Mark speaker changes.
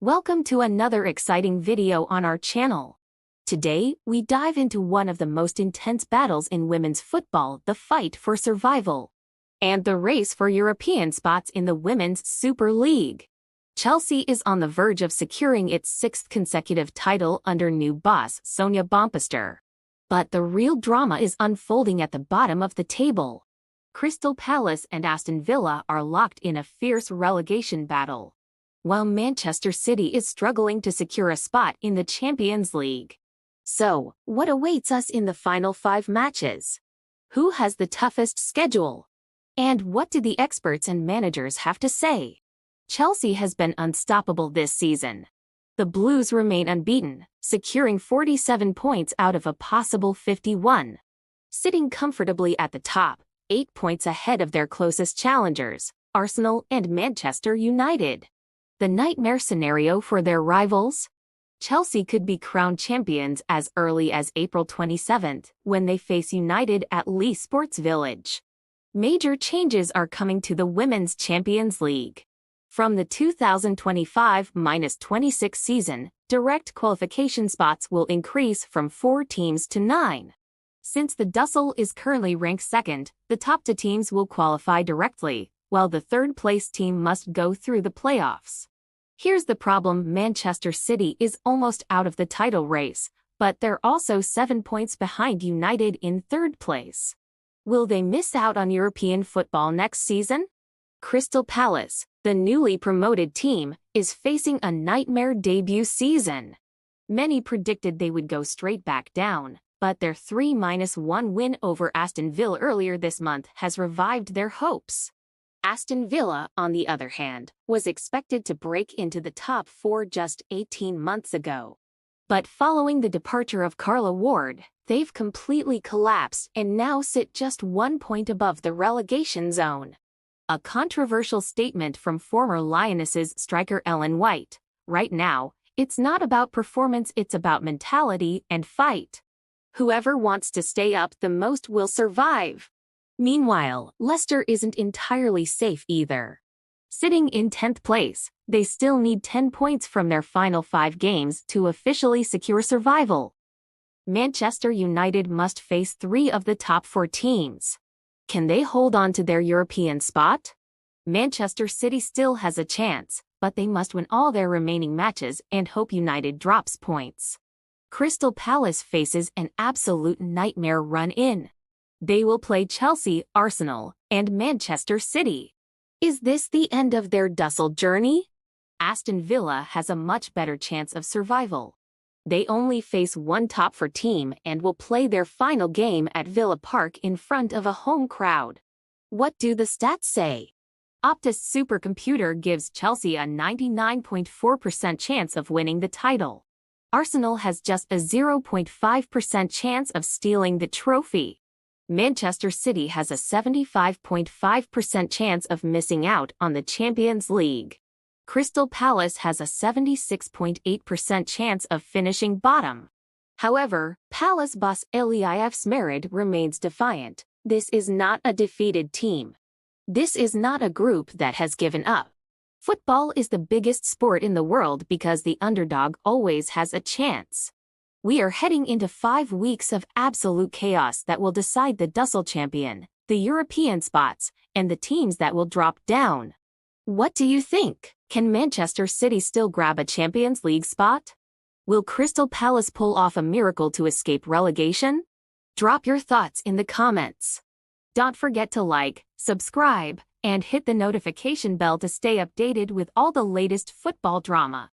Speaker 1: Welcome to another exciting video on our channel. Today, we dive into one of the most intense battles in women's football, the fight for survival, and the race for European spots in the Women's Super League. Chelsea is on the verge of securing its sixth consecutive title under new boss Sonia Bompister. But the real drama is unfolding at the bottom of the table. Crystal Palace and Aston Villa are locked in a fierce relegation battle, while Manchester City is struggling to secure a spot in the Champions League. So, what awaits us in the final 5 matches? Who has the toughest schedule? And what do the experts and managers have to say? Chelsea has been unstoppable this season. The Blues remain unbeaten, securing 47 points out of a possible 51. Sitting comfortably at the top, 8 points ahead of their closest challengers, Arsenal and Manchester United. The nightmare scenario for their rivals? Chelsea could be crowned champions as early as April 27th when they face United at Leigh Sports Village. Major changes are coming to the Women's Champions League. From the 2025-26 season, direct qualification spots will increase from 4 teams to 9. Since the Dussel is currently ranked second, the top 2 teams will qualify directly, while the third-place team must go through the playoffs. Here's the problem: Manchester City is almost out of the title race, but they're also 7 points behind United in third place. Will they miss out on European football next season? Crystal Palace, the newly promoted team, is facing a nightmare debut season. Many predicted they would go straight back down, but their 3-1 win over Aston Villa earlier this month has revived their hopes. Aston Villa, on the other hand, was expected to break into the top 4 just 18 months ago. But following the departure of Carla Ward, they've completely collapsed and now sit just 1 point above the relegation zone. A controversial statement from former Lionesses striker Ellen White: "Right now, it's not about performance, it's about mentality and fight. Whoever wants to stay up the most will survive." Meanwhile, Leicester isn't entirely safe either. Sitting in 10th place, they still need 10 points from their final 5 games to officially secure survival. Manchester United must face 3 of the top 4 teams. Can they hold on to their European spot? Manchester City still has a chance, but they must win all their remaining matches and hope United drops points. Crystal Palace faces an absolute nightmare run-in. They will play Chelsea, Arsenal, and Manchester City. Is this the end of their Dussel journey? Aston Villa has a much better chance of survival. They only face 1 top 4 team and will play their final game at Villa Park in front of a home crowd. What do the stats say? Opta's supercomputer gives Chelsea a 99.4% chance of winning the title. Arsenal has just a 0.5% chance of stealing the trophy. Manchester City has a 75.5% chance of missing out on the Champions League. Crystal Palace has a 76.8% chance of finishing bottom. However, Palace boss Elif Smerid remains defiant. This is not a defeated team. This is not a group that has given up. Football is the biggest sport in the world because the underdog always has a chance. We are heading into 5 weeks of absolute chaos that will decide the Dussel champion, the European spots, and the teams that will drop down. What do you think? Can Manchester City still grab a Champions League spot? Will Crystal Palace pull off a miracle to escape relegation? Drop your thoughts in the comments. Don't forget to like, subscribe, and hit the notification bell to stay updated with all the latest football drama.